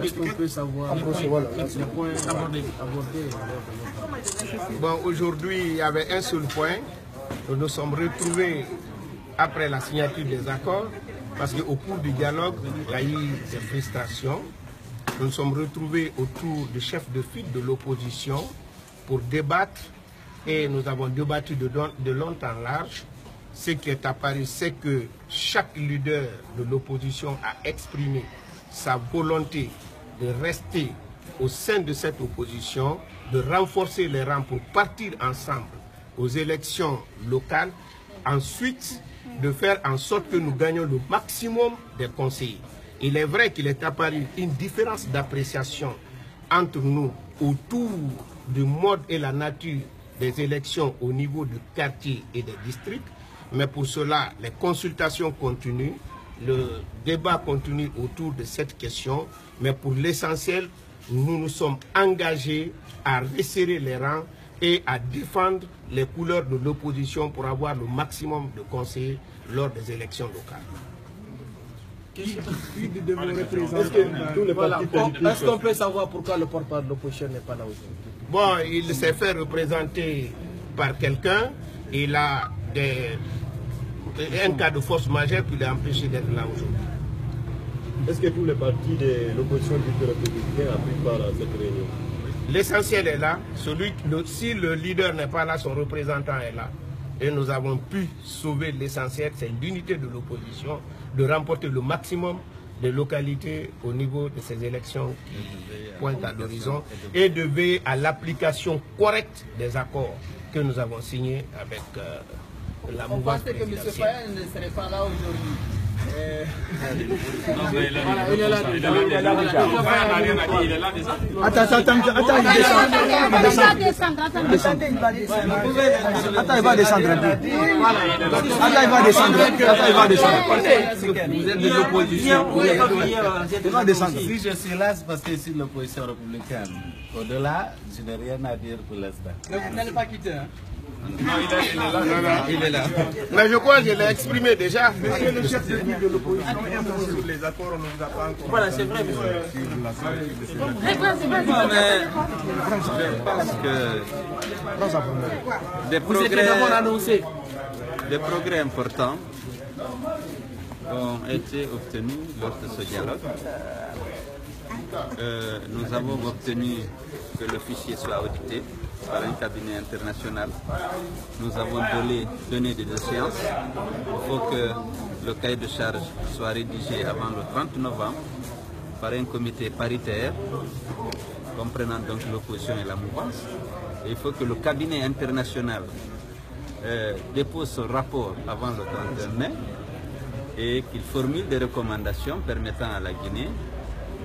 Est-ce qu'on peut savoir les points abordés? Bon, aujourd'hui, il y avait un seul point. Nous nous sommes retrouvés après la signature des accords, parce qu'au cours du dialogue, il y a eu des frustrations. Nous nous sommes retrouvés autour du chef de file de l'opposition pour débattre, et nous avons débattu de long en large. Ce qui est apparu, c'est que chaque leader de l'opposition a exprimé sa volonté de rester au sein de cette opposition, de renforcer les rangs pour partir ensemble aux élections locales, ensuite de faire en sorte que nous gagnions le maximum des conseillers. Il est vrai qu'il est apparu une différence d'appréciation entre nous autour du mode et la nature des élections au niveau du quartier et des districts, mais pour cela, les consultations continuent, le débat continue autour de cette question, mais pour l'essentiel, nous nous sommes engagés à resserrer les rangs et à défendre les couleurs de l'opposition pour avoir le maximum de conseillers lors des élections locales. Est-ce qu'on peut savoir pourquoi le porte-parole de l'opposition n'est pas là aujourd'hui? Bon, il s'est fait représenter par quelqu'un, il a un cas de force majeure qui l'a empêché d'être là aujourd'hui. Est-ce que tous les partis de l'opposition du républicain ont pris part à cette réunion? L'essentiel est là. Si le leader n'est pas là, son représentant est là. Et nous avons pu sauver l'essentiel, c'est l'unité de l'opposition, de remporter le maximum de localités au niveau de ces élections qui pointent à l'horizon et de veiller à l'application correcte des accords que nous avons signés avec la mouvance présidentielle. On pensait que M. Faye ne serait pas là aujourd'hui. Il est là déjà. Attends, il va descendre un peu. Il va descendre. Vous êtes de l'opposition. Il va descendre. Si je suis là, c'est parce que je suis de l'opposition républicaine. Au-delà, je n'ai rien à dire pour l'instant. Vous n'allez pas quitter, hein? Non, il est là. Mais je crois que je l'ai exprimé déjà. Le chef de file de l'opposition sur les accords, on ne vous a pas encore. Voilà, c'est vrai, monsieur. Je pense que des progrès importants ont été obtenus lors de ce dialogue. Nous avons obtenu que le fichier soit audité par un cabinet international. Nous avons donné des échéances. Il faut que le cahier de charge soit rédigé avant le 30 novembre par un comité paritaire comprenant donc l'opposition et la mouvance. Et il faut que le cabinet international dépose son rapport avant le 31 mai et qu'il formule des recommandations permettant à la Guinée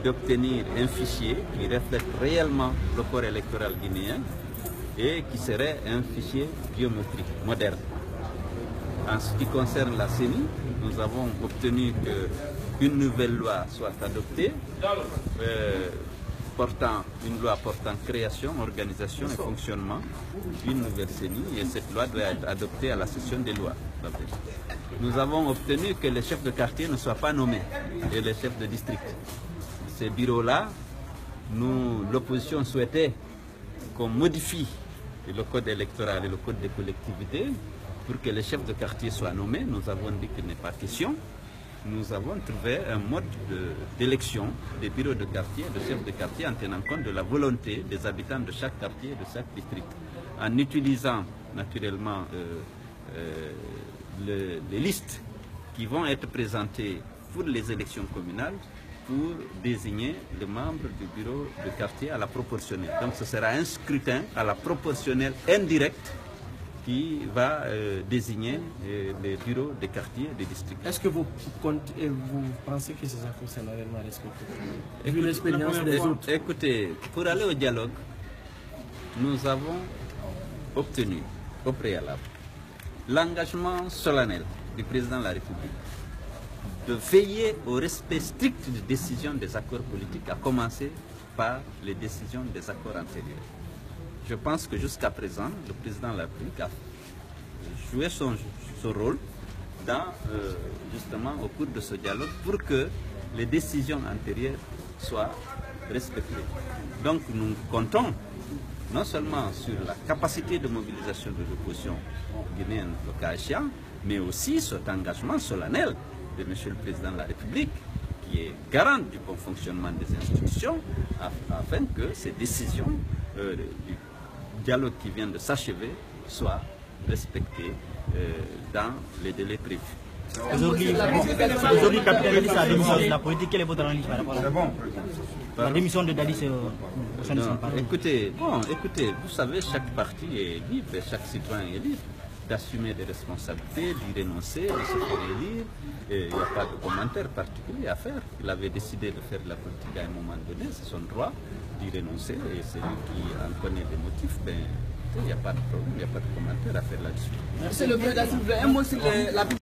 d'obtenir un fichier qui reflète réellement le corps électoral guinéen et qui serait un fichier biométrique moderne. En ce qui concerne la CENI, nous avons obtenu qu'une nouvelle loi soit adoptée, une loi portant création, organisation et fonctionnement d'une nouvelle CENI, et cette loi doit être adoptée à la session des lois. Nous avons obtenu que les chefs de quartier ne soient pas nommés, et les chefs de district. Ces bureaux-là, l'opposition souhaitait qu'on modifie le code électoral et le code des collectivités pour que les chefs de quartier soient nommés. Nous avons dit qu'il n'est pas question. Nous avons trouvé un mode d'élection des bureaux de quartier, de chefs de quartier, en tenant compte de la volonté des habitants de chaque quartier et de chaque district, en utilisant naturellement les listes qui vont être présentées pour les élections communales pour désigner les membres du bureau de quartier à la proportionnelle. Donc ce sera un scrutin à la proportionnelle indirecte qui va désigner les bureaux de quartier des districts. Est-ce que vous pensez que ces accords sont réellement respectés? Vu l'expérience des autres. Écoutez, pour aller au dialogue, nous avons obtenu au préalable l'engagement solennel du président de la République de veiller au respect strict des décisions des accords politiques, à commencer par les décisions des accords antérieurs. Je pense que jusqu'à présent, le président de la République a joué son rôle justement au cours de ce dialogue pour que les décisions antérieures soient respectées. Donc nous comptons non seulement sur la capacité de mobilisation de l'opposition guinéenne le cas échéant, mais aussi cet engagement solennel de M. le Président de la République, qui est garant du bon fonctionnement des institutions, afin que ces décisions du dialogue qui vient de s'achever soient respectées dans les délais prévus. Aujourd'hui, capitaine Dadis a démissionné de la politique. Quelle est votre analyse par rapport à la démission de Dadis au sein de son parti? Écoutez, vous savez, chaque parti est libre, chaque citoyen est libre d'assumer des responsabilités, d'y renoncer, de se faire élire. Il n'y a pas de commentaire particulier à faire. Il avait décidé de faire de la politique à un moment donné, c'est son droit d'y renoncer, et celui qui en connaît les motifs, ben, il n'y a pas de problème, il n'y a pas de commentaire à faire là-dessus. Monsieur le Président, s'il vous plaît, un mot sur la